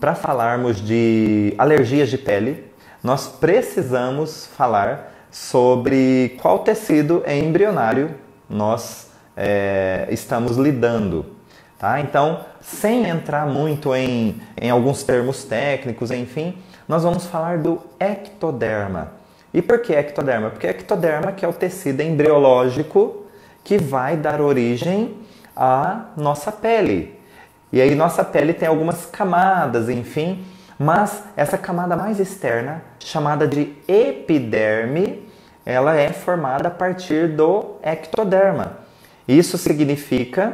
para falarmos de alergias de pele, nós precisamos falar sobre qual tecido embrionário nós estamos lidando. Tá? Então, sem entrar muito em alguns termos técnicos, enfim, nós vamos falar do ectoderma. E por que ectoderma? Porque ectoderma que é o tecido embriológico que vai dar origem à nossa pele. E aí nossa pele tem algumas camadas, enfim, mas essa camada mais externa, chamada de epiderme, ela é formada a partir do ectoderma. Isso significa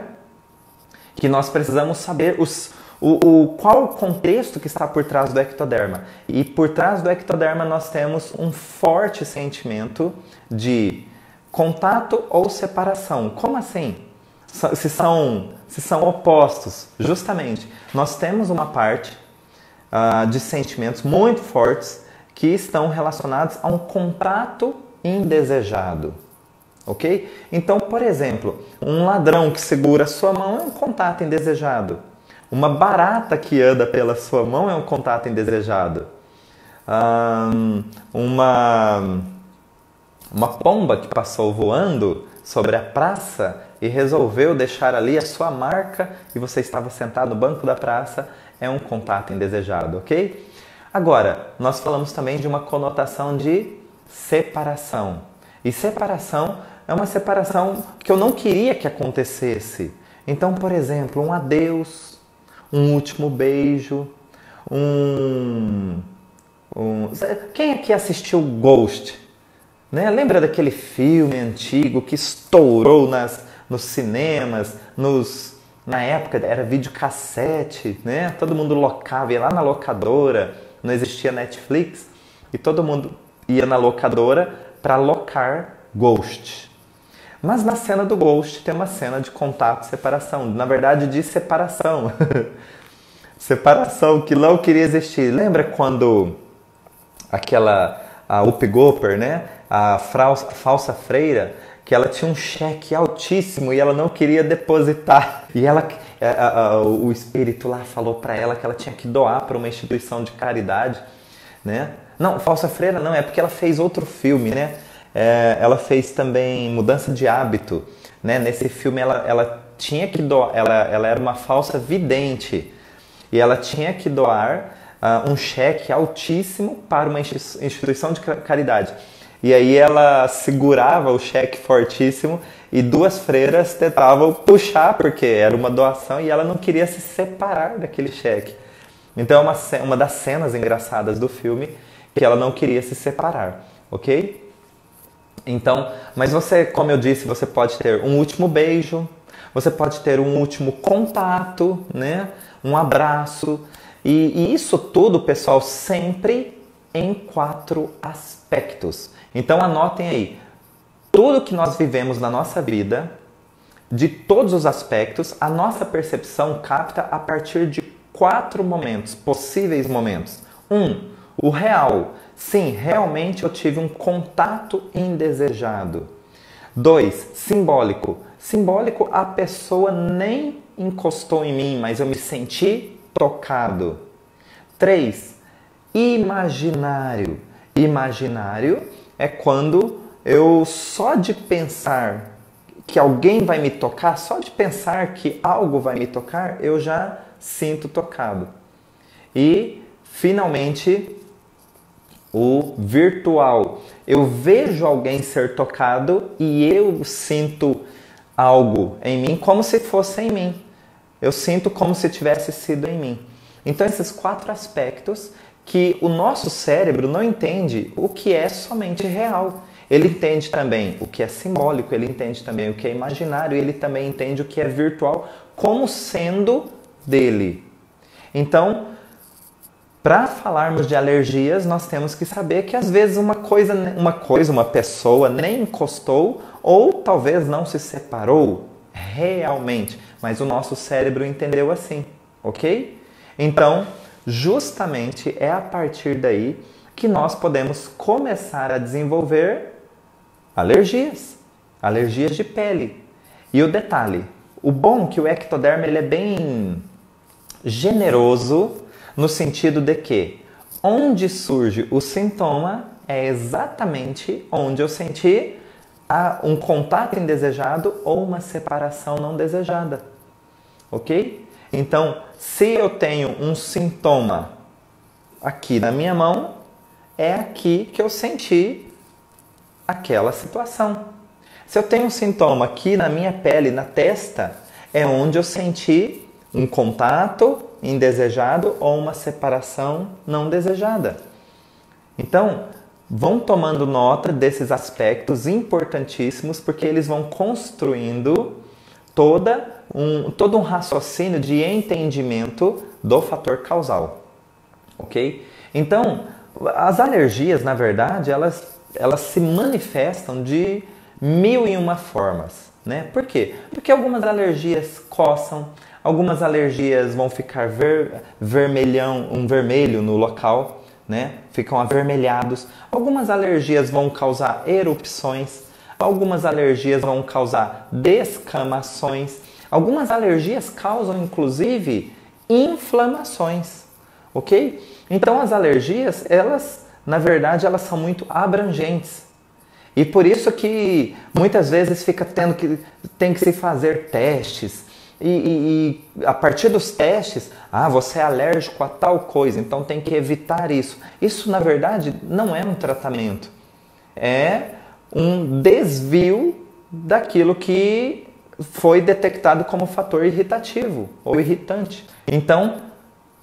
que nós precisamos saber qual o contexto que está por trás do ectoderma. E por trás do ectoderma nós temos um forte sentimento de contato ou separação. Como assim? Se são opostos, justamente. Nós temos uma parte de sentimentos muito fortes que estão relacionados a um contato indesejado. Ok? Então, por exemplo, um ladrão que segura a sua mão é um contato indesejado. Uma barata que anda pela sua mão é um contato indesejado. Uma pomba que passou voando sobre a praça e resolveu deixar ali a sua marca e você estava sentado no banco da praça é um contato indesejado, ok? Agora, nós falamos também de uma conotação de separação. E separação é uma separação que eu não queria que acontecesse. Então, por exemplo, um adeus, um último beijo, Quem aqui assistiu Ghost? Né? Lembra daquele filme antigo que estourou nos cinemas, na época era videocassete, né? Todo mundo locava, ia lá na locadora, não existia Netflix, e todo mundo ia na locadora para locar Ghost. Mas na cena do Ghost tem uma cena de contato e separação, na verdade de separação. Separação que não queria existir. Lembra quando a Whoopi Goldberg, né? A falsa freira, que ela tinha um cheque altíssimo e ela não queria depositar. E o espírito lá falou para ela que ela tinha que doar para uma instituição de caridade, né? Não, falsa freira não, é porque ela fez outro filme, né? Ela fez também Mudança de Hábito, né? Nesse filme ela tinha que doar, ela era uma falsa vidente e ela tinha que doar um cheque altíssimo para uma instituição de caridade. E aí ela segurava o cheque fortíssimo e duas freiras tentavam puxar, porque era uma doação e ela não queria se separar daquele cheque. Então é uma das cenas engraçadas do filme que ela não queria se separar, ok? Então, mas você, como eu disse, você pode ter um último beijo, você pode ter um último contato, né? Um abraço. E isso tudo, pessoal, sempre em 4 aspectos. Então anotem aí, tudo que nós vivemos na nossa vida, de todos os aspectos, a nossa percepção capta a partir de 4 momentos, possíveis momentos. 1, o real. Sim, realmente eu tive um contato indesejado. 2, simbólico. Simbólico, a pessoa nem encostou em mim, mas eu me senti tocado. 3, imaginário. Imaginário é quando eu só de pensar que alguém vai me tocar, só de pensar que algo vai me tocar, eu já sinto tocado. E, finalmente, o virtual. Eu vejo alguém ser tocado e eu sinto algo em mim como se fosse em mim. Eu sinto como se tivesse sido em mim. Então, esses 4 aspectos que o nosso cérebro não entende o que é somente real. Ele entende também o que é simbólico, ele entende também o que é imaginário, ele também entende o que é virtual como sendo dele. Então, para falarmos de alergias, nós temos que saber que às vezes uma pessoa nem encostou ou talvez não se separou realmente, mas o nosso cérebro entendeu assim, ok? Então, justamente é a partir daí que nós podemos começar a desenvolver alergias de pele. E o detalhe, o bom é que o ectoderma ele é bem generoso no sentido de que onde surge o sintoma é exatamente onde eu senti um contato indesejado ou uma separação não desejada, ok? Então, se eu tenho um sintoma aqui na minha mão, é aqui que eu senti aquela situação. Se eu tenho um sintoma aqui na minha pele, na testa, é onde eu senti um contato indesejado ou uma separação não desejada. Então, vão tomando nota desses aspectos importantíssimos, porque eles vão construindo todo um raciocínio de entendimento do fator causal, ok? Então, as alergias, na verdade, elas se manifestam de 1001 formas, né? Por quê? Porque algumas alergias coçam, algumas alergias vão ficar vermelho no local, né? Ficam avermelhados. Algumas alergias vão causar erupções, algumas alergias vão causar descamações, algumas alergias causam inclusive inflamações, ok? Então as alergias, na verdade, elas são muito abrangentes. E por isso que muitas vezes tem que se fazer testes. E a partir dos testes, você é alérgico a tal coisa, então tem que evitar isso. Isso, na verdade, não é um tratamento. É um desvio daquilo que foi detectado como fator irritativo ou irritante. Então,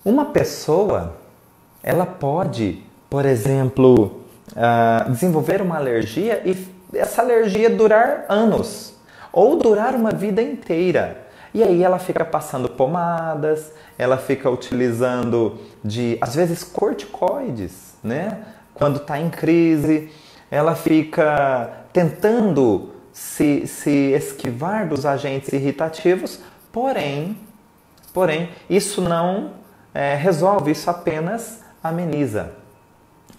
uma pessoa, ela pode, por exemplo, desenvolver uma alergia e essa alergia durar anos ou durar uma vida inteira. E aí ela fica passando pomadas, ela fica utilizando às vezes, corticoides, né? Quando está em crise, ela fica tentando se esquivar dos agentes irritativos, porém, isso não resolve, isso apenas ameniza.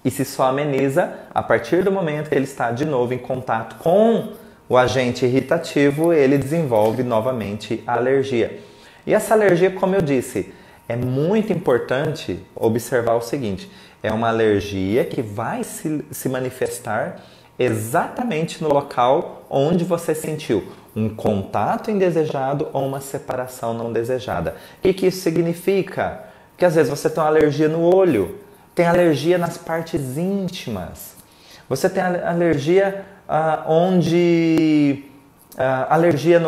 E se só ameniza, a partir do momento que ele está de novo em contato com o agente irritativo, ele desenvolve novamente a alergia. E essa alergia, como eu disse, é muito importante observar o seguinte: é uma alergia que vai se manifestar exatamente no local onde você sentiu um contato indesejado ou uma separação não desejada. O que isso significa? Que às vezes você tem uma alergia no olho, tem alergia nas partes íntimas, você tem alergia alergia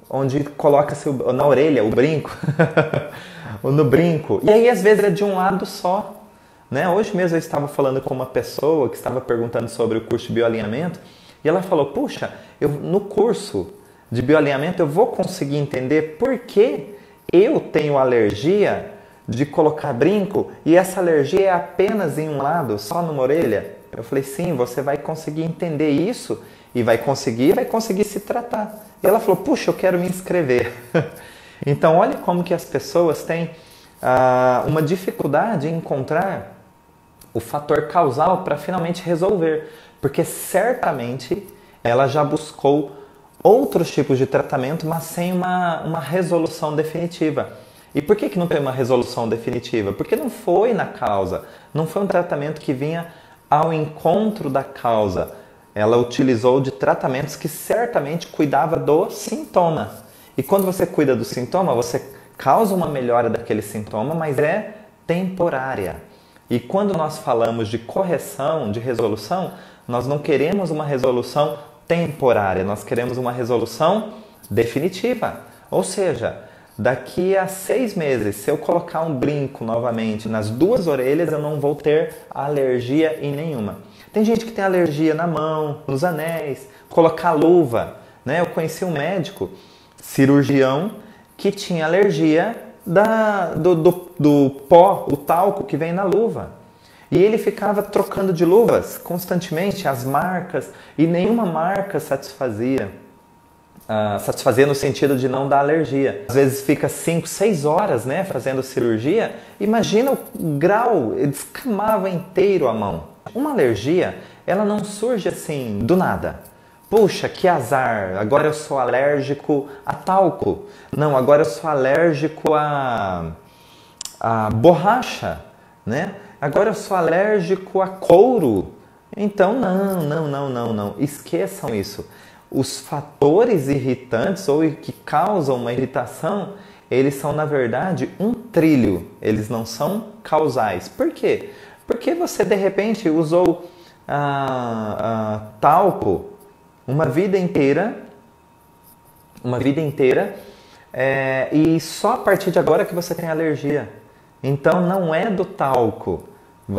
onde coloca-se na orelha o brinco, no brinco. E aí às vezes é de um lado só, né? Hoje mesmo eu estava falando com uma pessoa que estava perguntando sobre o curso de bioalinhamento e ela falou: puxa, no curso de bioalinhamento eu vou conseguir entender por que eu tenho alergia de colocar brinco e essa alergia é apenas em um lado, só numa orelha. Eu falei: sim, você vai conseguir entender isso e vai conseguir se tratar. E ela falou: puxa, eu quero me inscrever. Então, olha como que as pessoas têm uma dificuldade em encontrar o fator causal para finalmente resolver. Porque certamente ela já buscou outros tipos de tratamento, mas sem uma resolução definitiva. E por que não tem uma resolução definitiva? Porque não foi na causa, não foi um tratamento que vinha ao encontro da causa. Ela utilizou de tratamentos que certamente cuidava do sintoma. E quando você cuida do sintoma, você causa uma melhora daquele sintoma, mas é temporária. E quando nós falamos de correção, de resolução, nós não queremos uma resolução temporária, nós queremos uma resolução definitiva. Ou seja, daqui a 6 meses, se eu colocar um brinco novamente nas 2 orelhas, eu não vou ter alergia em nenhuma. Tem gente que tem alergia na mão, nos anéis, colocar luva, né? Eu conheci um médico, cirurgião, que tinha alergia do pó, o talco que vem na luva. E ele ficava trocando de luvas constantemente, as marcas, e nenhuma marca satisfazia no sentido de não dar alergia. Às vezes fica 5, 6 horas, né, fazendo cirurgia. Imagina o grau, ele descamava inteiro a mão. Uma alergia, ela não surge assim do nada. Puxa, que azar, agora eu sou alérgico a talco. Não, agora eu sou alérgico a borracha, né? Agora eu sou alérgico a couro. Então, não. Esqueçam isso. Os fatores irritantes ou que causam uma irritação, eles são, na verdade, um trilho. Eles não são causais. Por quê? Porque você, de repente, usou talco uma vida inteira, e só a partir de agora que você tem alergia. Então, não é do talco,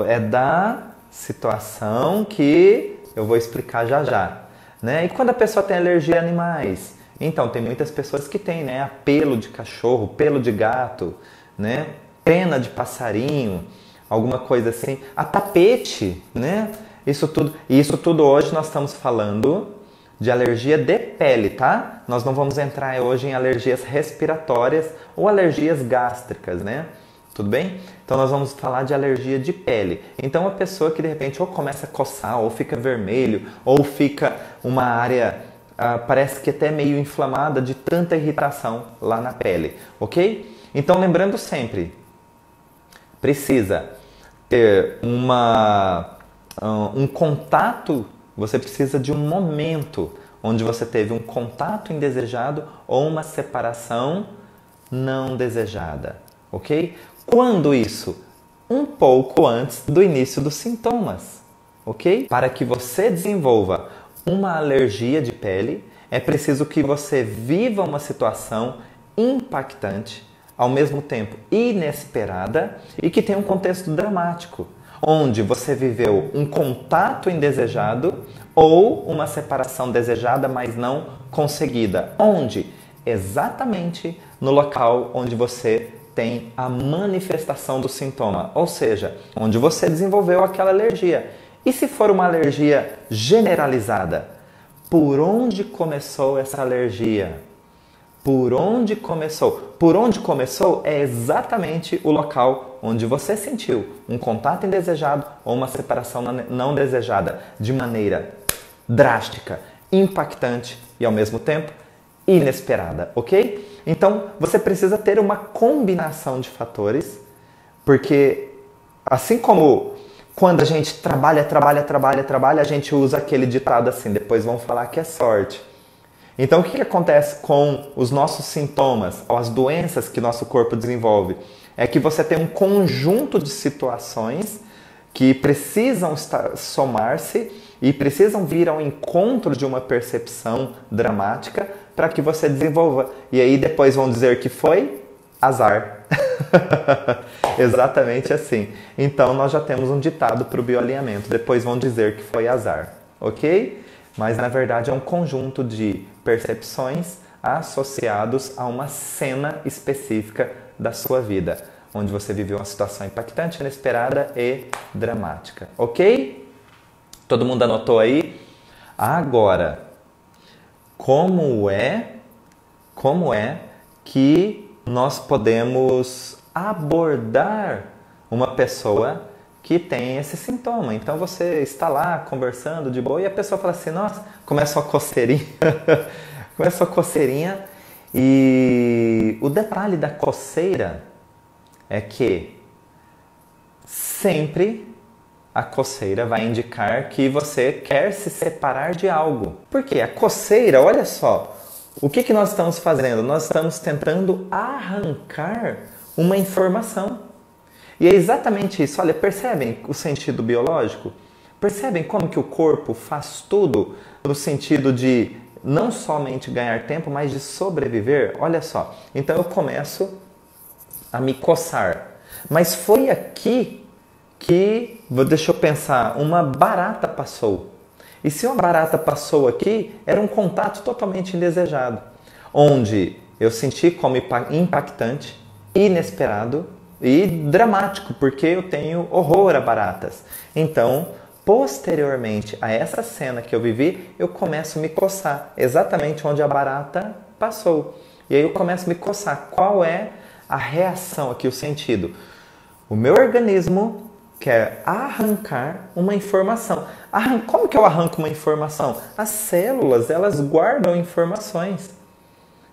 é da situação que eu vou explicar já já. Né? E quando a pessoa tem alergia a animais? Então, tem muitas pessoas que têm, né? A pelo de cachorro, pelo de gato, né? Pena de passarinho, alguma coisa assim. A tapete, né? Isso tudo hoje nós estamos falando de alergia de pele, tá? Nós não vamos entrar hoje em alergias respiratórias ou alergias gástricas, né? Tudo bem? Então nós vamos falar de alergia de pele. Então a pessoa que de repente ou começa a coçar, ou fica vermelho, ou fica uma área, parece que até meio inflamada de tanta irritação lá na pele, ok? Então lembrando sempre, precisa ter um contato, você precisa de um momento onde você teve um contato indesejado ou uma separação não desejada, ok? Quando isso? Um pouco antes do início dos sintomas, ok? Para que você desenvolva uma alergia de pele, é preciso que você viva uma situação impactante, ao mesmo tempo inesperada e que tenha um contexto dramático, onde você viveu um contato indesejado ou uma separação desejada, mas não conseguida. Onde? Exatamente no local onde você tem a manifestação do sintoma, ou seja, onde você desenvolveu aquela alergia. E se for uma alergia generalizada? Por onde começou essa alergia? Por onde começou? Por onde começou é exatamente o local onde você sentiu um contato indesejado ou uma separação não desejada de maneira drástica, impactante e ao mesmo tempo inesperada, ok? Então você precisa ter uma combinação de fatores, porque assim como quando a gente trabalha, a gente usa aquele ditado assim, depois vão falar que é sorte. Então, o que acontece com os nossos sintomas, ou as doenças que nosso corpo desenvolve? É que você tem um conjunto de situações que precisam somar-se e precisam vir ao encontro de uma percepção dramática para que você desenvolva. E aí depois vão dizer que foi azar. Exatamente assim. Então, nós já temos um ditado para o bioalinhamento. Depois vão dizer que foi azar, ok? Mas, na verdade, é um conjunto de percepções associados a uma cena específica da sua vida, onde você viveu uma situação impactante, inesperada e dramática. Ok? Todo mundo anotou aí? Agora, como é que nós podemos abordar uma pessoa que tem esse sintoma? Então você está lá conversando de boa e a pessoa fala assim, nossa, começa uma coceirinha, começa uma coceirinha, e o detalhe da coceira é que sempre a coceira vai indicar que você quer se separar de algo. Por quê? A coceira, olha só, o que nós estamos fazendo? Nós estamos tentando arrancar uma informação. E é exatamente isso. Olha, percebem o sentido biológico? Percebem como que o corpo faz tudo no sentido de não somente ganhar tempo, mas de sobreviver? Olha só. Então eu começo a me coçar. Mas foi aqui que, deixa eu pensar, uma barata passou. E se uma barata passou aqui, era um contato totalmente indesejado, onde eu senti como impactante, inesperado e dramático, porque eu tenho horror a baratas. Então, posteriormente a essa cena que eu vivi, eu começo a me coçar, exatamente onde a barata passou. E aí eu começo a me coçar. Qual é a reação aqui, o sentido? O meu organismo quer arrancar uma informação. Como que eu arranco uma informação? As células, elas guardam informações.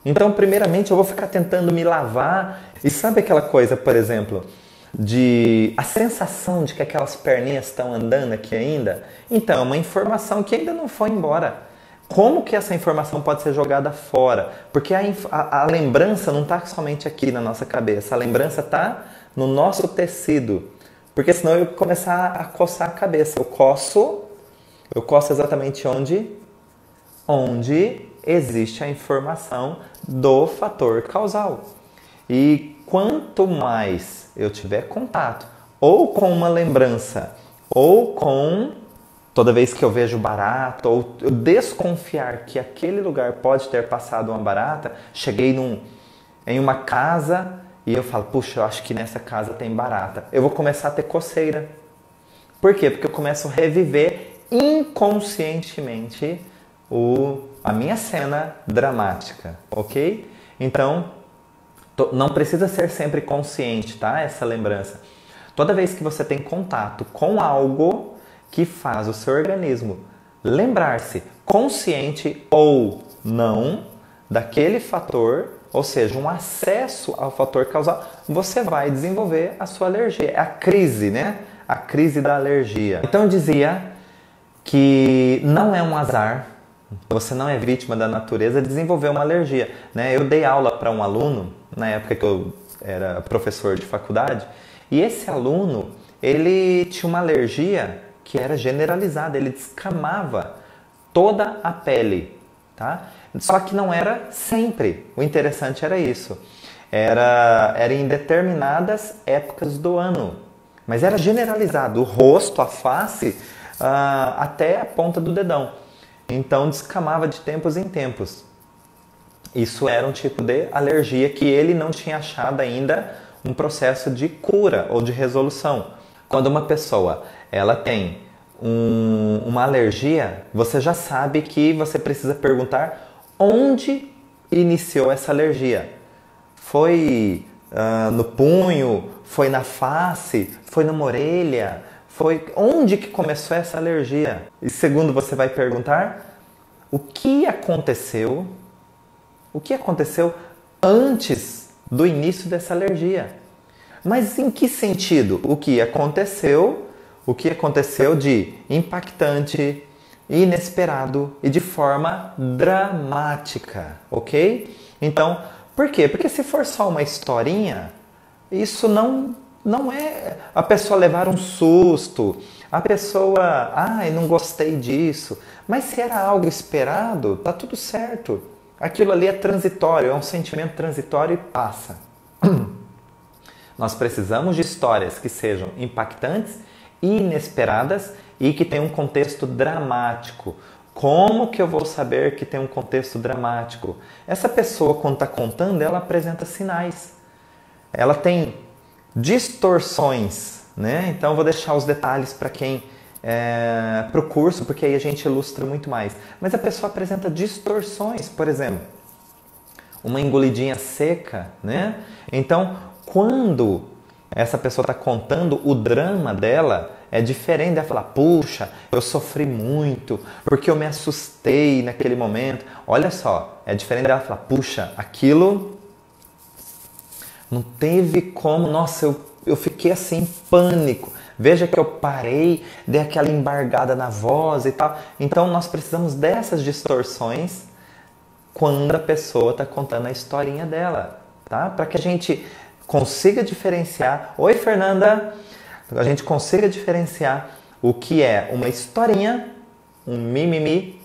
Então, primeiramente, eu vou ficar tentando me lavar, E sabe aquela coisa, por exemplo, de a sensação de que aquelas perninhas estão andando aqui ainda? Então, é uma informação que ainda não foi embora. Como que essa informação pode ser jogada fora? Porque a lembrança não está somente aqui na nossa cabeça, a lembrança está no nosso tecido. Porque senão eu começar a coçar a cabeça. Eu coço exatamente onde existe a informação do fator causal. E quanto mais eu tiver contato, ou com uma lembrança, ou com toda vez que eu vejo barata, ou eu desconfiar que aquele lugar pode ter passado uma barata, cheguei em uma casa e eu falo, puxa, eu acho que nessa casa tem barata. Eu vou começar a ter coceira. Por quê? Porque eu começo a reviver inconscientemente a minha cena dramática, ok? Então, não precisa ser sempre consciente, tá? Essa lembrança. Toda vez que você tem contato com algo que faz o seu organismo lembrar-se, consciente ou não, daquele fator, ou seja, um acesso ao fator causal, você vai desenvolver a sua alergia. É a crise, né? A crise da alergia. Então eu dizia que não é um azar, você não é vítima da natureza desenvolver uma alergia, né? Eu dei aula para um aluno, na época que eu era professor de faculdade, e esse aluno, ele tinha uma alergia que era generalizada, ele descamava toda a pele, tá? Só que não era sempre, o interessante era isso, era em determinadas épocas do ano, mas era generalizado, o rosto, a face, até a ponta do dedão. Então descamava de tempos em tempos. Isso era um tipo de alergia que ele não tinha achado ainda um processo de cura ou de resolução. Quando uma pessoa ela tem uma alergia, você já sabe que você precisa perguntar onde iniciou essa alergia. Foi no punho? Foi na face? Foi numa orelha? Foi onde que começou essa alergia? E segundo, você vai perguntar o que aconteceu antes do início dessa alergia. Mas em que sentido? O que aconteceu de impactante, inesperado e de forma dramática, ok? Então, por quê? Porque se for só uma historinha, isso não é a pessoa levar um susto, a pessoa, eu não gostei disso. Mas se era algo esperado, tá tudo certo. Aquilo ali é transitório, é um sentimento transitório e passa. Nós precisamos de histórias que sejam impactantes, inesperadas e que tenham um contexto dramático. Como que eu vou saber que tem um contexto dramático? Essa pessoa, quando está contando, ela apresenta sinais. Ela tem distorções, né? Então eu vou deixar os detalhes para quem para o curso, porque aí a gente ilustra muito mais. Mas a pessoa apresenta distorções, por exemplo, uma engolidinha seca, né? Então, quando essa pessoa está contando o drama dela, é diferente dela falar, puxa, eu sofri muito, porque eu me assustei naquele momento. Olha só, é diferente dela falar, puxa, aquilo não teve como, nossa, eu fiquei assim em pânico. Veja que eu parei, dei aquela embargada na voz e tal. Então nós precisamos dessas distorções quando a pessoa está contando a historinha dela, tá? Para que a gente consiga diferenciar. Oi, Fernanda! A gente consiga diferenciar o que é uma historinha, um mimimi.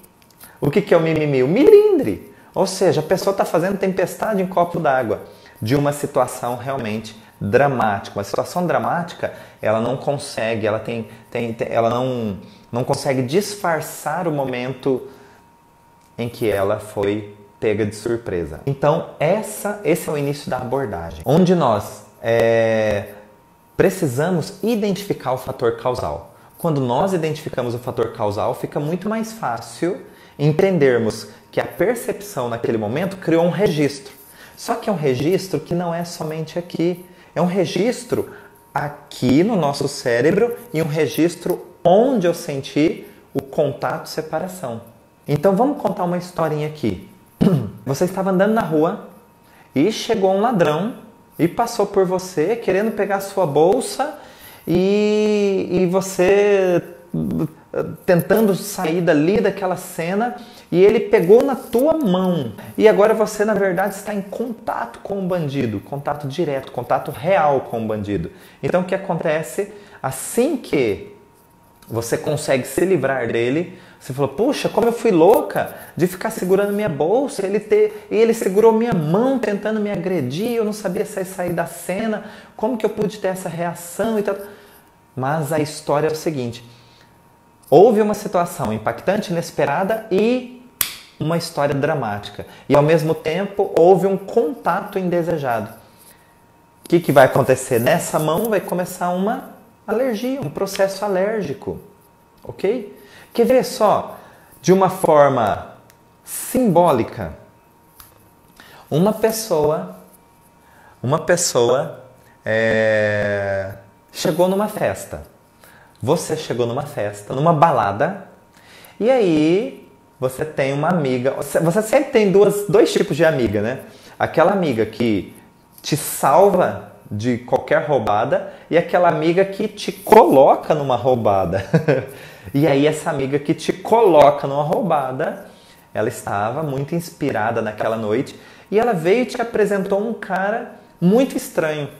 O que é o mimimi? O milindre. Ou seja, a pessoa está fazendo tempestade em copo d'água de uma situação realmente dramática. Uma situação dramática, ela não consegue, ela não consegue disfarçar o momento em que ela foi pega de surpresa. Então, esse é o início da abordagem, onde nós precisamos identificar o fator causal. Quando nós identificamos o fator causal, fica muito mais fácil entendermos que a percepção naquele momento criou um registro. Só que é um registro que não é somente aqui. É um registro aqui no nosso cérebro e um registro onde eu senti o contato separação. Então vamos contar uma historinha aqui. Você estava andando na rua e chegou um ladrão e passou por você querendo pegar a sua bolsa e você tentando sair dali daquela cena e ele pegou na tua mão e agora você na verdade está em contato com o bandido, contato direto, contato real com o bandido. Então o que acontece? Assim que você consegue se livrar dele, você falou, puxa, como eu fui louca de ficar segurando minha bolsa, ele segurou minha mão tentando me agredir, eu não sabia sair da cena, como que eu pude ter essa reação e tal. Mas a história é o seguinte, houve uma situação impactante, inesperada e uma história dramática. E ao mesmo tempo houve um contato indesejado. O que vai acontecer? Nessa mão vai começar uma alergia, um processo alérgico. Ok? Quer ver só? De uma forma simbólica. Uma pessoa chegou numa festa. Você chegou numa festa, numa balada, e aí você tem uma amiga. Você sempre tem dois tipos de amiga, né? Aquela amiga que te salva de qualquer roubada e aquela amiga que te coloca numa roubada. E aí essa amiga que te coloca numa roubada, ela estava muito inspirada naquela noite e ela veio e te apresentou um cara muito estranho.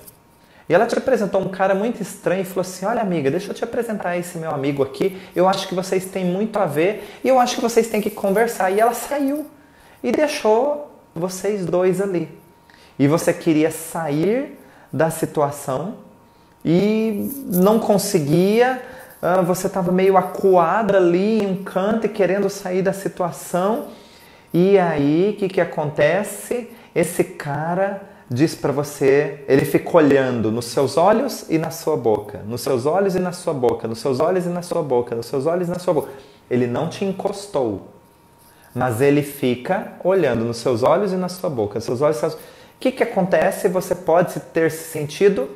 E ela te apresentou um cara muito estranho e falou assim, olha amiga, deixa eu te apresentar esse meu amigo aqui, eu acho que vocês têm muito a ver e eu acho que vocês têm que conversar. E ela saiu e deixou vocês dois ali. E você queria sair da situação e não conseguia, você estava meio acuada ali em um canto e querendo sair da situação. E aí, o que acontece? Esse cara diz para você, ele fica olhando nos seus olhos e na sua boca, nos seus olhos e na sua boca, nos seus olhos e na sua boca, nos seus olhos e na sua boca. Ele não te encostou, mas ele fica olhando nos seus olhos e na sua boca, nos seus olhos e na sua... O que acontece? Você pode ter se sentido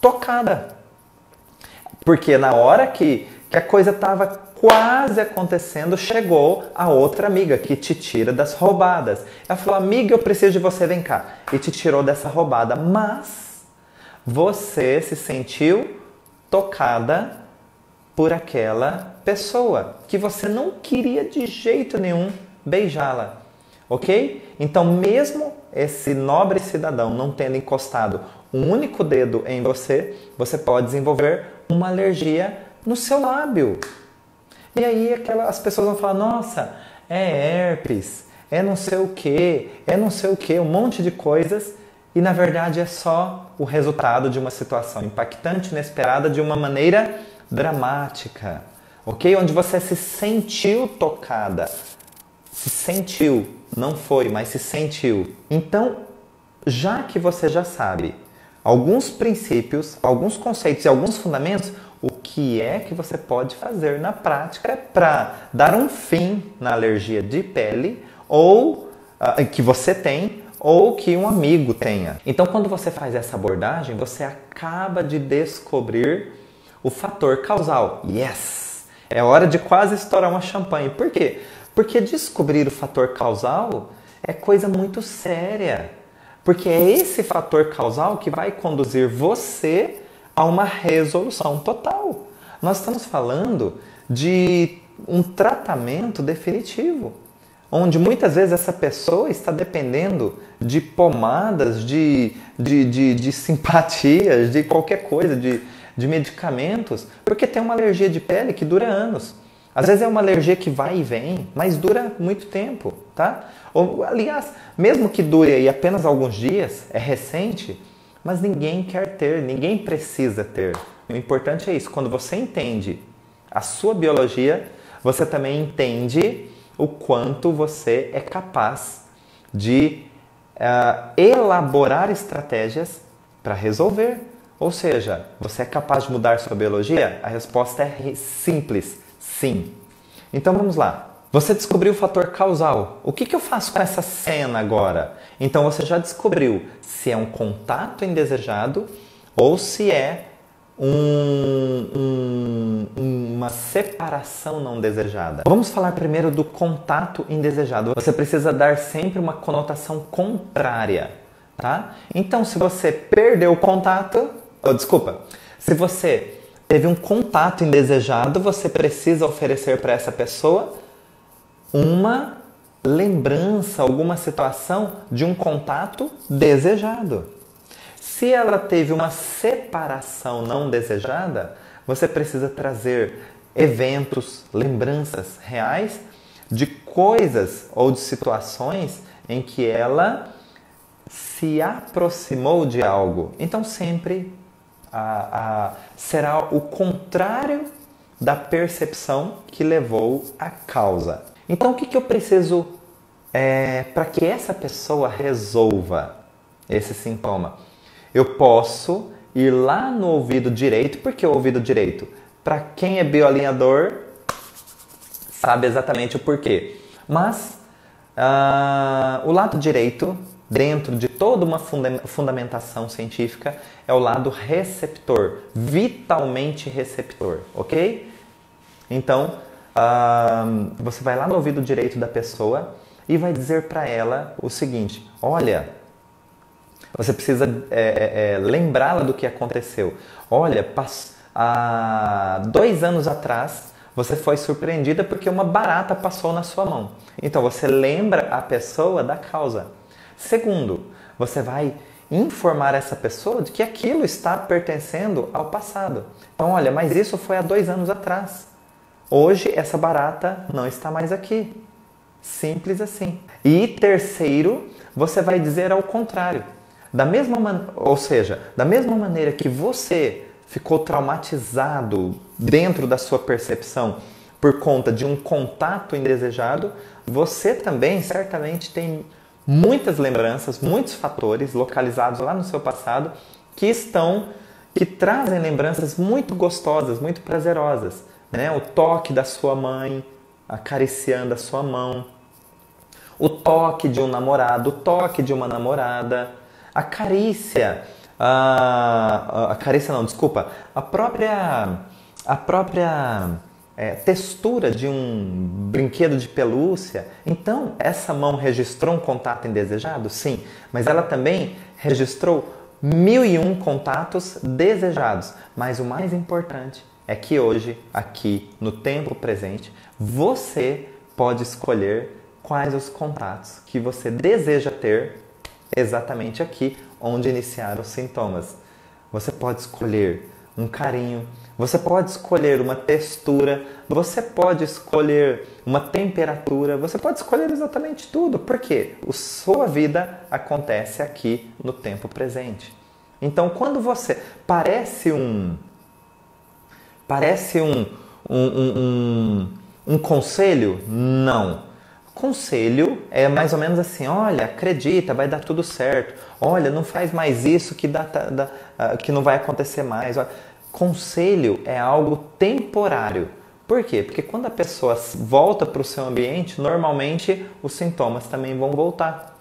tocada. Porque na hora que a coisa estava quase acontecendo, chegou a outra amiga que te tira das roubadas. Ela falou, amiga, eu preciso de você, vem cá. E te tirou dessa roubada. Mas você se sentiu tocada por aquela pessoa que você não queria de jeito nenhum beijá-la. Ok? Então, mesmo esse nobre cidadão não tendo encostado um único dedo em você, você pode desenvolver uma alergia no seu lábio. E aí as pessoas vão falar, nossa, é herpes, é não sei o que, um monte de coisas. E na verdade é só o resultado de uma situação impactante, inesperada, de uma maneira dramática. Ok? Onde você se sentiu tocada. Se sentiu, não foi, mas se sentiu. Então, já que você já sabe alguns princípios, alguns conceitos e alguns fundamentos, o que é que você pode fazer na prática para dar um fim na alergia de pele ou que você tem ou que um amigo tenha. Então, quando você faz essa abordagem, você acaba de descobrir o fator causal. Yes! É hora de quase estourar uma champanhe. Por quê? Porque descobrir o fator causal é coisa muito séria. Porque é esse fator causal que vai conduzir você a uma resolução total. Nós estamos falando de um tratamento definitivo, onde muitas vezes essa pessoa está dependendo de pomadas, de simpatias, de qualquer coisa, de medicamentos, porque tem uma alergia de pele que dura anos. Às vezes é uma alergia que vai e vem, mas dura muito tempo, tá? Ou, aliás, mesmo que dure aí apenas alguns dias, é recente, mas ninguém quer ter, ninguém precisa ter. O importante é isso, quando você entende a sua biologia, você também entende o quanto você é capaz de elaborar estratégias para resolver. Ou seja, você é capaz de mudar sua biologia? A resposta é simples. Sim. Então vamos lá. Você descobriu o fator causal. O que eu faço com essa cena agora? Então você já descobriu se é um contato indesejado ou se é uma separação não desejada. Vamos falar primeiro do contato indesejado. Você precisa dar sempre uma conotação contrária tá? Então, se você perdeu o contato, se você teve um contato indesejado, você precisa oferecer para essa pessoa uma lembrança, alguma situação de um contato desejado. Se ela teve uma separação não desejada, você precisa trazer eventos, lembranças reais de coisas ou de situações em que ela se aproximou de algo. Então sempre será o contrário da percepção que levou à causa. Então o que eu preciso para que essa pessoa resolva esse sintoma? Eu posso ir lá no ouvido direito. Por que o ouvido direito? Para quem é bioalinhador, sabe exatamente o porquê. Mas o lado direito, dentro de toda uma fundamentação científica, é o lado receptor, vitalmente receptor, ok? Então, você vai lá no ouvido direito da pessoa e vai dizer para ela o seguinte: olha, você precisa lembrá-la do que aconteceu. Olha, há 2 anos atrás você foi surpreendida porque uma barata passou na sua mão. Então você lembra a pessoa da causa. Segundo, você vai informar essa pessoa de que aquilo está pertencendo ao passado. Então, olha, mas isso foi há 2 anos atrás. Hoje essa barata não está mais aqui. Simples assim. E terceiro, você vai dizer ao contrário. Da mesma maneira que você ficou traumatizado dentro da sua percepção por conta de um contato indesejado, você também certamente tem muitas lembranças, muitos fatores localizados lá no seu passado que trazem lembranças muito gostosas, muito prazerosas, né? O toque da sua mãe acariciando a sua mão, o toque de um namorado, o toque de uma namorada, a carícia, a própria textura de um brinquedo de pelúcia. Então, essa mão registrou um contato indesejado? Sim, mas ela também registrou 1001 contatos desejados. Mas o mais importante é que hoje, aqui no tempo presente, você pode escolher quais os contatos que você deseja ter exatamente aqui onde iniciaram os sintomas. Você pode escolher um carinho, você pode escolher uma textura, você pode escolher uma temperatura, você pode escolher exatamente tudo. Por quê? A sua vida acontece aqui no tempo presente. Então, quando você... Parece um conselho? Não. Conselho é mais ou menos assim: olha, acredita, vai dar tudo certo. Olha, não faz mais isso que não vai acontecer mais. Conselho é algo temporário. Por quê? Porque quando a pessoa volta para o seu ambiente, normalmente os sintomas também vão voltar.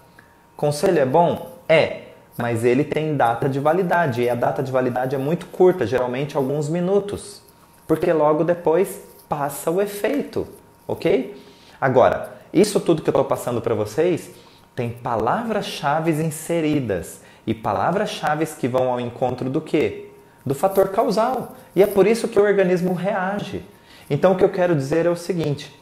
Conselho é bom? É, mas ele tem data de validade, e a data de validade é muito curta, geralmente alguns minutos, porque logo depois passa o efeito, ok? Agora, isso tudo que eu estou passando para vocês tem palavras-chave inseridas, e palavras-chave que vão ao encontro do quê? Do fator causal. E é por isso que o organismo reage. Então o que eu quero dizer é o seguinte: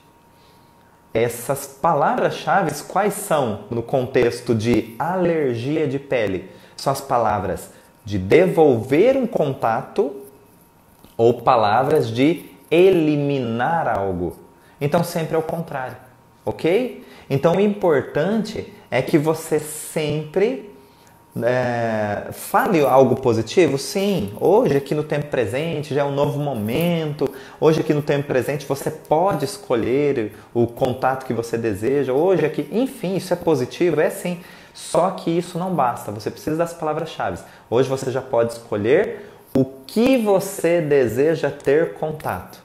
essas palavras-chave, quais são no contexto de alergia de pele? São as palavras de devolver um contato ou palavras de eliminar algo. Então sempre é o contrário, ok? Então o importante é que você sempre fale algo positivo. Sim, hoje aqui no tempo presente já é um novo momento. Hoje aqui no tempo presente você pode escolher o contato que você deseja. Hoje aqui, enfim, isso é positivo, é sim. Só que isso não basta, você precisa das palavras-chave. Hoje você já pode escolher o que você deseja ter contato.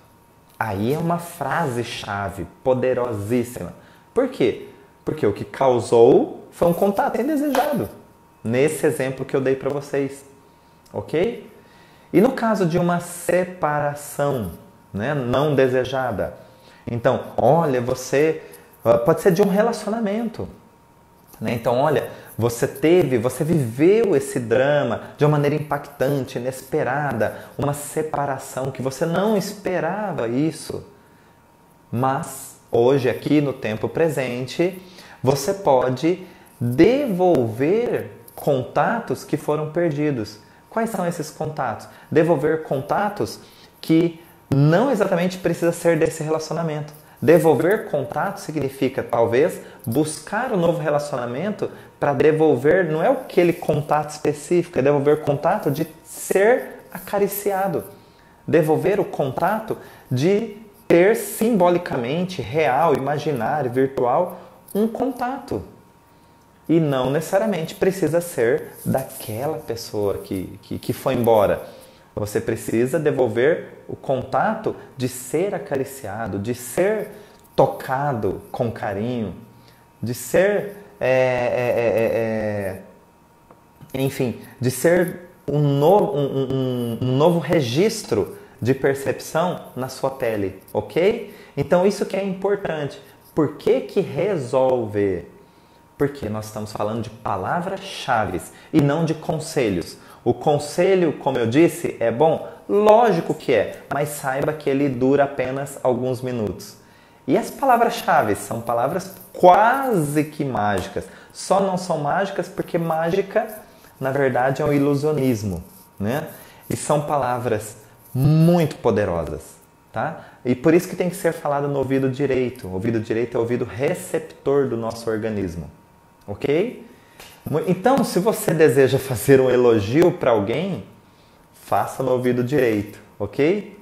Aí é uma frase-chave poderosíssima. Por quê? Porque o que causou foi um contato indesejado. Nesse exemplo que eu dei para vocês, ok? E no caso de uma separação, né, não desejada, então, olha, pode ser de um relacionamento, né? Então, olha, Você viveu esse drama de uma maneira impactante, inesperada, uma separação que você não esperava isso. Mas hoje, aqui no tempo presente, você pode devolver contatos que foram perdidos. Quais são esses contatos? Devolver contatos que não exatamente precisa ser desse relacionamento. Devolver contato significa, talvez, buscar um novo relacionamento para devolver, não é aquele contato específico, é devolver contato de ser acariciado. Devolver o contato de ter simbolicamente, real, imaginário, virtual, um contato. E não necessariamente precisa ser daquela pessoa que foi embora. Você precisa devolver o contato de ser acariciado, de ser tocado com carinho, de ser, enfim, de ser um novo registro de percepção na sua pele, ok? Então isso que é importante. Por que resolve? Porque nós estamos falando de palavras-chave e não de conselhos. O conselho, como eu disse, é bom? Lógico que é, mas saiba que ele dura apenas alguns minutos. E as palavras-chave são palavras quase que mágicas. Só não são mágicas porque mágica, na verdade, é um ilusionismo, né? E são palavras muito poderosas, tá? E por isso que tem que ser falado no ouvido direito. O ouvido direito é o ouvido receptor do nosso organismo, ok? Então, se você deseja fazer um elogio para alguém, faça no ouvido direito, ok?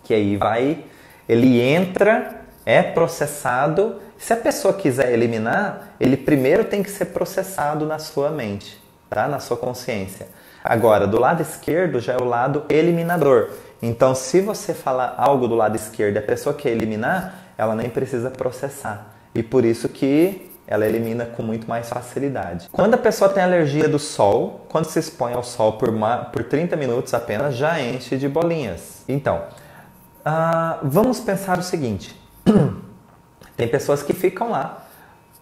Que aí ele entra, é processado. Se a pessoa quiser eliminar, ele primeiro tem que ser processado na sua mente, tá? Na sua consciência. Agora, do lado esquerdo já é o lado eliminador. Então, se você falar algo do lado esquerdo e a pessoa quer eliminar, ela nem precisa processar. E por isso que ela elimina com muito mais facilidade. Quando a pessoa tem alergia do sol, quando se expõe ao sol por 30 minutos apenas, já enche de bolinhas. Então, vamos pensar o seguinte. Tem pessoas que ficam lá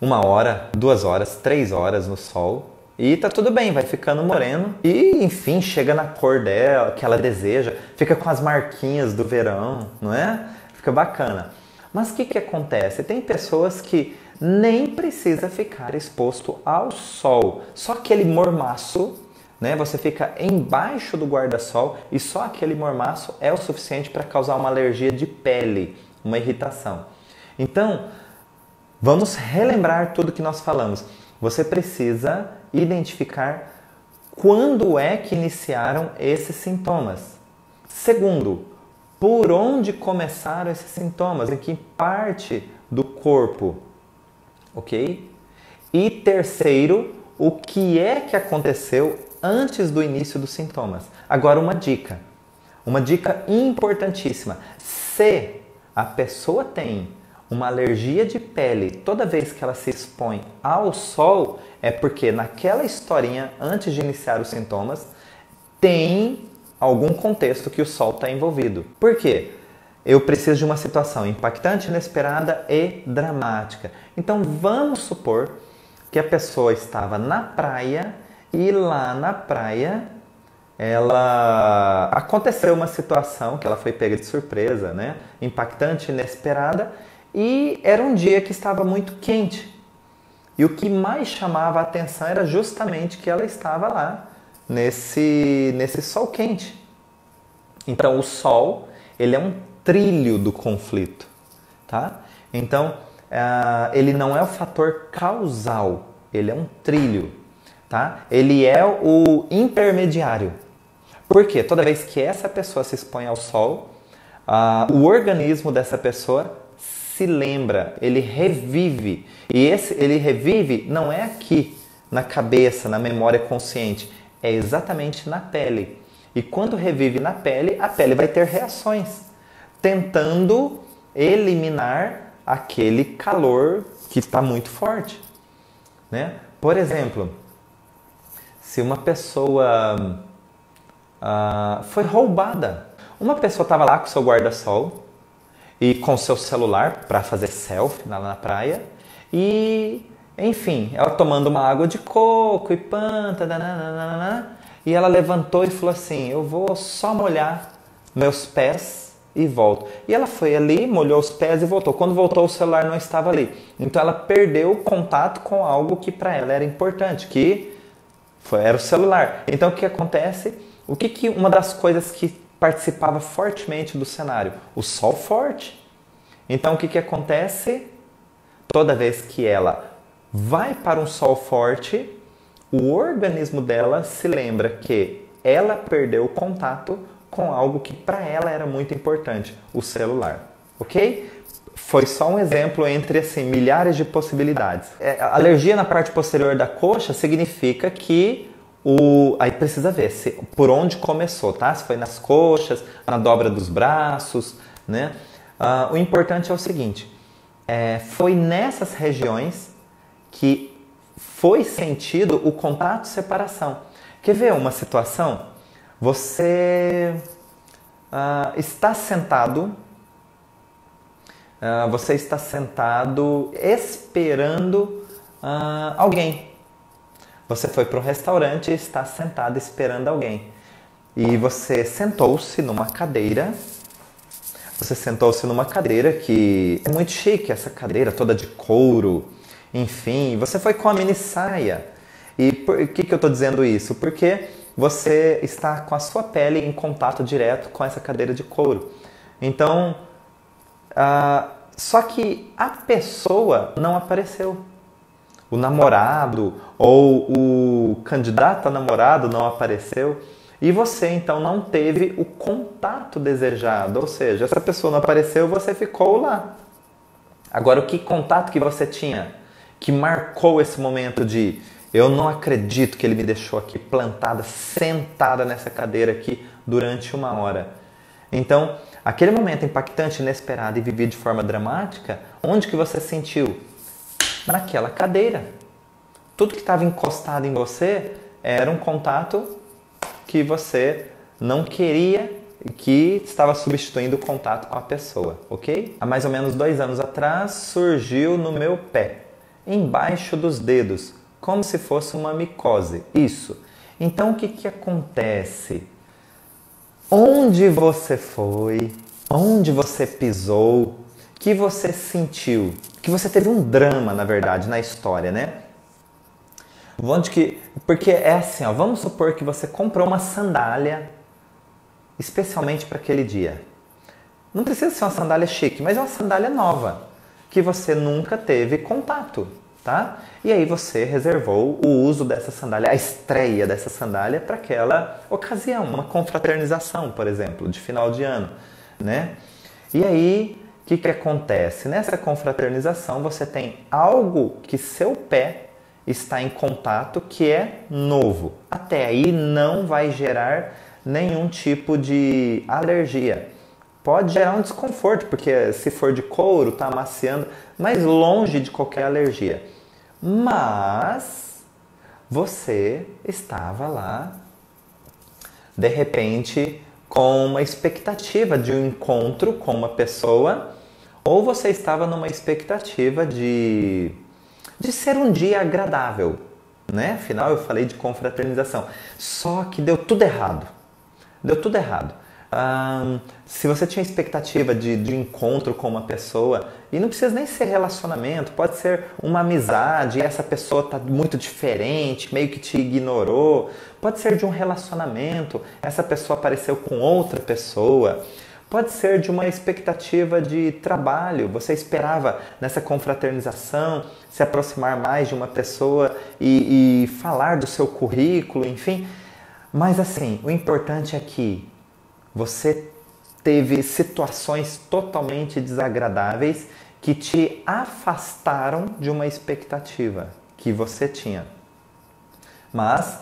1 hora, 2 horas, 3 horas no sol e tá tudo bem, vai ficando moreno e, enfim, chega na cor dela, que ela deseja, fica com as marquinhas do verão, não é? Fica bacana. Mas o que acontece? Tem pessoas que nem precisa ficar exposto ao sol. Só aquele mormaço, né? Você fica embaixo do guarda-sol e só aquele mormaço é o suficiente para causar uma alergia de pele, uma irritação. Então, vamos relembrar tudo que nós falamos. Você precisa identificar quando é que iniciaram esses sintomas. Segundo, por onde começaram esses sintomas? Em que parte do corpo? Ok? E terceiro, o que é que aconteceu antes do início dos sintomas? Agora uma dica importantíssima. Se a pessoa tem uma alergia de pele toda vez que ela se expõe ao sol, é porque naquela historinha, antes de iniciar os sintomas, tem algum contexto que o sol está envolvido. Por quê? Eu preciso de uma situação impactante, inesperada e dramática. Então vamos supor que a pessoa estava na praia e lá na praia aconteceu uma situação que ela foi pega de surpresa, né? Impactante, inesperada, e era um dia que estava muito quente. E o que mais chamava a atenção era justamente que ela estava lá nesse sol quente. Então o sol, ele é um trilho do conflito, tá? Então, ele não é o fator causal, ele é um trilho, tá? Ele é o intermediário. Por quê? Toda vez que essa pessoa se expõe ao sol, o organismo dessa pessoa se lembra, ele revive. E ele revive não é aqui, na cabeça, na memória consciente, é exatamente na pele. E quando revive na pele, a pele vai ter reações, tentando eliminar aquele calor que está muito forte, né? Por exemplo, se uma pessoa foi roubada, uma pessoa estava lá com seu guarda-sol e com seu celular para fazer selfie lá na praia e Enfim, ela tomando uma água de coco e e ela levantou e falou assim, eu vou só molhar meus pés e volto. E ela foi ali, molhou os pés e voltou. Quando voltou, o celular não estava ali. Então ela perdeu o contato com algo que para ela era importante, era o celular. Então o que acontece? Uma das coisas que participava fortemente do cenário? O sol forte. Então o que acontece? Toda vez que ela vai para um sol forte, o organismo dela se lembra que ela perdeu o contato com algo que para ela era muito importante, o celular, ok? Foi só um exemplo entre assim, milhares de possibilidades. Alergia na parte posterior da coxa significa que aí precisa ver por onde começou, tá? Se foi nas coxas, na dobra dos braços, né? O importante é o seguinte, foi nessas regiões que foi sentido o contato-separação. Quer ver uma situação? Você está sentado esperando alguém. Você foi para um restaurante e está sentado esperando alguém. E você sentou-se numa cadeira. Você sentou-se numa cadeira que é muito chique, essa cadeira toda de couro. Enfim, você foi com a mini saia. E por que eu estou dizendo isso? Porque você está com a sua pele em contato direto com essa cadeira de couro. Então, só que a pessoa não apareceu. O namorado ou o candidato a namorado não apareceu. E você, então, não teve o contato desejado. Ou seja, essa pessoa não apareceu, você ficou lá. Agora, que contato que você tinha que marcou esse momento de eu não acredito que ele me deixou aqui plantada, sentada nessa cadeira aqui durante 1 hora. Então, aquele momento impactante, inesperado e vivido de forma dramática, onde que você sentiu? Naquela cadeira. Tudo que estava encostado em você era um contato que você não queria, que estava substituindo o contato com a pessoa, ok? Há mais ou menos 2 anos atrás surgiu no meu pé, embaixo dos dedos, como se fosse uma micose. Isso. Então o que acontece? Onde você foi, onde você pisou, que você sentiu, que você teve um drama, na verdade, na história, né? Porque é assim, ó, vamos supor que você comprou uma sandália especialmente para aquele dia. Não precisa ser uma sandália chique, mas é uma sandália nova, que você nunca teve contato, tá? E aí você reservou o uso dessa sandália, a estreia dessa sandália para aquela ocasião, uma confraternização, por exemplo, de final de ano, né? E aí, o que acontece? Nessa confraternização você tem algo que seu pé está em contato que é novo. Até aí não vai gerar nenhum tipo de alergia. Pode gerar um desconforto, porque se for de couro, está amaciando, mas longe de qualquer alergia. Mas você estava lá, de repente, com uma expectativa de um encontro com uma pessoa, ou você estava numa expectativa de ser um dia agradável, né? Afinal, eu falei de confraternização. Só que deu tudo errado. Deu tudo errado. Se você tinha expectativa de encontro com uma pessoa, e não precisa nem ser relacionamento, pode ser uma amizade, e essa pessoa está muito diferente, meio que te ignorou. Pode ser de um relacionamento, essa pessoa apareceu com outra pessoa. Pode ser de uma expectativa de trabalho, você esperava nessa confraternização se aproximar mais de uma pessoa e falar do seu currículo, enfim. Mas assim, o importante é que você teve situações totalmente desagradáveis que te afastaram de uma expectativa que você tinha. Mas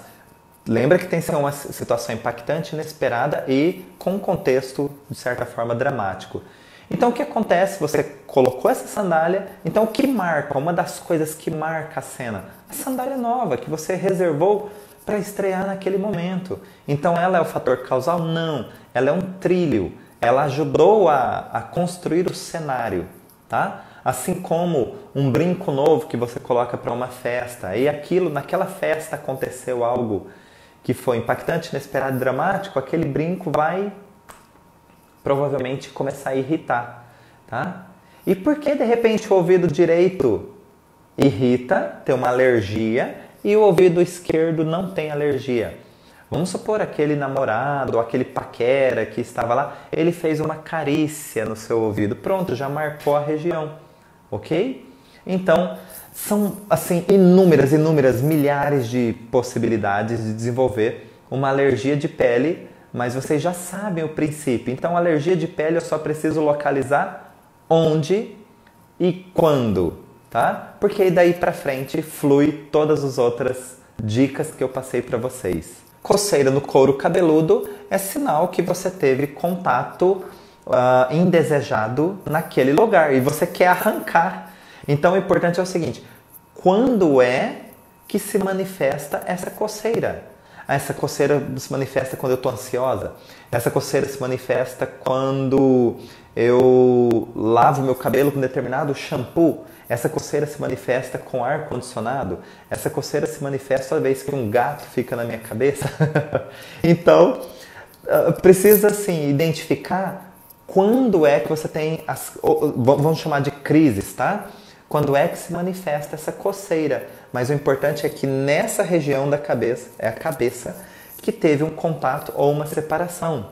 lembra que tem que ser uma situação impactante, inesperada e com um contexto, de certa forma, dramático. Então, o que acontece? Você colocou essa sandália, então o que marca? Uma das coisas que marca a cena? A sandália nova, que você reservou para estrear naquele momento. Então, ela é o fator causal? Não. Ela é um trilho. Ela ajudou a construir o cenário, tá? Assim como um brinco novo que você coloca para uma festa, e naquela festa aconteceu algo que foi impactante, inesperado e dramático, aquele brinco vai provavelmente começar a irritar, tá? E por que de repente o ouvido direito irrita, tem uma alergia, e o ouvido esquerdo não tem alergia? Vamos supor aquele namorado, ou aquele paquera que estava lá, ele fez uma carícia no seu ouvido, pronto, já marcou a região, ok? Então, são assim inúmeras, milhares de possibilidades de desenvolver uma alergia de pele, mas vocês já sabem o princípio. Então, alergia de pele eu só preciso localizar onde e quando, tá? Porque aí daí pra frente flui todas as outras dicas que eu passei para vocês. Coceira no couro cabeludo é sinal que você teve contato indesejado naquele lugar e você quer arrancar. Então o importante é o seguinte, quando é que se manifesta essa coceira? Essa coceira se manifesta quando eu estou ansiosa? Essa coceira se manifesta quando eu lavo meu cabelo com determinado shampoo? Essa coceira se manifesta com ar-condicionado? Essa coceira se manifesta toda vez que um gato fica na minha cabeça? Então, precisa assim, identificar quando é que você tem, vamos chamar de crises, tá? Quando é que se manifesta essa coceira. Mas o importante é que nessa região da cabeça, é a cabeça, que teve um contato ou uma separação.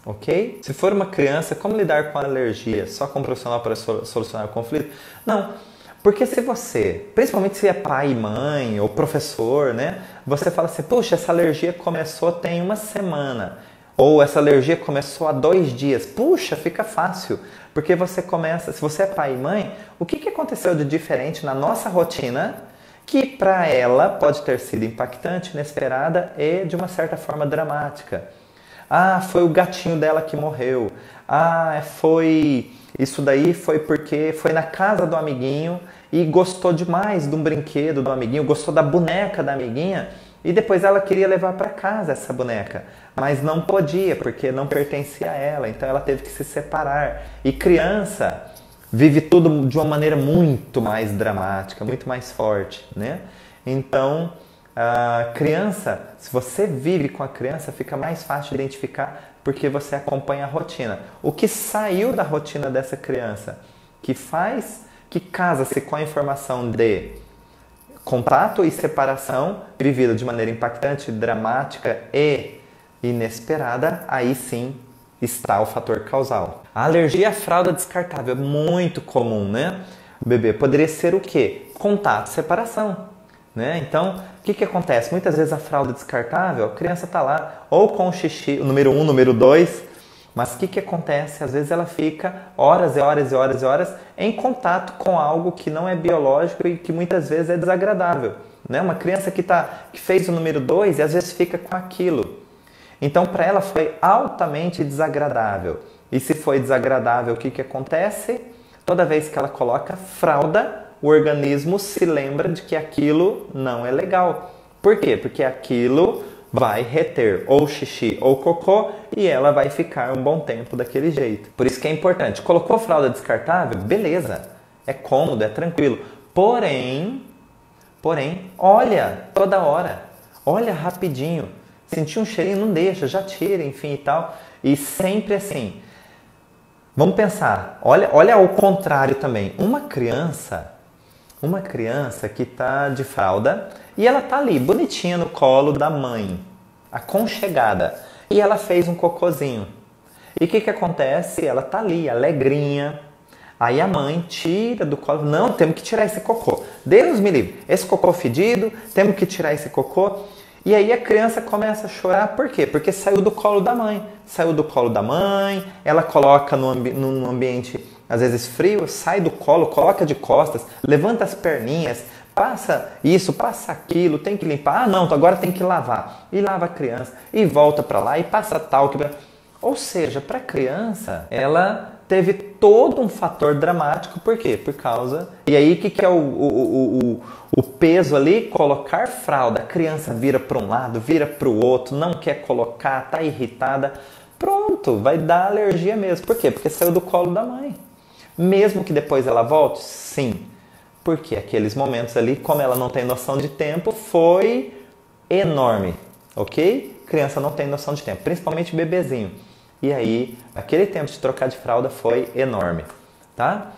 Ok? Se for uma criança, como lidar com a alergia? Só com um profissional para solucionar o conflito? Não. Porque se você, principalmente se é pai e mãe ou professor, né? Você fala assim, puxa, essa alergia começou tem uma semana. Ou essa alergia começou há 2 dias. Puxa, fica fácil. Porque você começa, se você é pai e mãe, o que aconteceu de diferente na nossa rotina que para ela pode ter sido impactante, inesperada e de uma certa forma dramática? Ah, foi o gatinho dela que morreu. Ah, isso daí foi porque foi na casa do amiguinho e gostou demais de um brinquedo do amiguinho, gostou da boneca da amiguinha e depois ela queria levar para casa essa boneca, mas não podia porque não pertencia a ela, então ela teve que se separar. E criança vive tudo de uma maneira muito mais dramática, muito mais forte, né? Então, a criança, se você vive com a criança, fica mais fácil de identificar porque você acompanha a rotina. O que saiu da rotina dessa criança, que casa-se com a informação de contato e separação vivida de maneira impactante, dramática e inesperada, aí sim está o fator causal. A alergia à fralda descartável é muito comum, né? Bebê, poderia ser o quê? Contato, separação. Né? Então, o que acontece? Muitas vezes a fralda descartável, a criança está lá, ou com o xixi, o número 1, número 2, mas o que acontece? Às vezes ela fica horas e horas e horas e horas em contato com algo que não é biológico e que muitas vezes é desagradável. Né? Uma criança que fez o número 2 e às vezes fica com aquilo. Então, para ela foi altamente desagradável. E se foi desagradável, o que acontece? Toda vez que ela coloca fralda, o organismo se lembra de que aquilo não é legal. Por quê? Porque aquilo vai reter ou xixi ou cocô e ela vai ficar um bom tempo daquele jeito. Por isso que é importante. Colocou fralda descartável? Beleza. É cômodo, é tranquilo. Porém, olha toda hora. Olha rapidinho. Sentiu um cheirinho? Não deixa, já tira, enfim e tal. E sempre assim. Vamos pensar. Olha ao contrário também. Uma criança que está de fralda e ela está ali, bonitinha no colo da mãe, aconchegada, e ela fez um cocôzinho. E o que acontece? Ela está ali, alegrinha, aí a mãe tira do colo, não, temos que tirar esse cocô. Deus me livre, esse cocô fedido, temos que tirar esse cocô. E aí a criança começa a chorar, por quê? Porque saiu do colo da mãe. Saiu do colo da mãe, ela coloca num ambiente às vezes frio, sai do colo, coloca de costas, levanta as perninhas, passa isso, passa aquilo, tem que limpar. Ah, não, agora tem que lavar. E lava a criança, e volta para lá, e passa talco. Ou seja, para a criança, ela teve todo um fator dramático. Por quê? Por causa... E aí, o que é o peso ali? Colocar fralda. A criança vira para um lado, vira para o outro, não quer colocar, está irritada. Pronto, vai dar alergia mesmo. Por quê? Porque saiu do colo da mãe. Mesmo que depois ela volte? Sim. Porque aqueles momentos ali, como ela não tem noção de tempo, foi enorme, ok? Criança não tem noção de tempo, principalmente bebezinho. E aí, aquele tempo de trocar de fralda foi enorme, tá?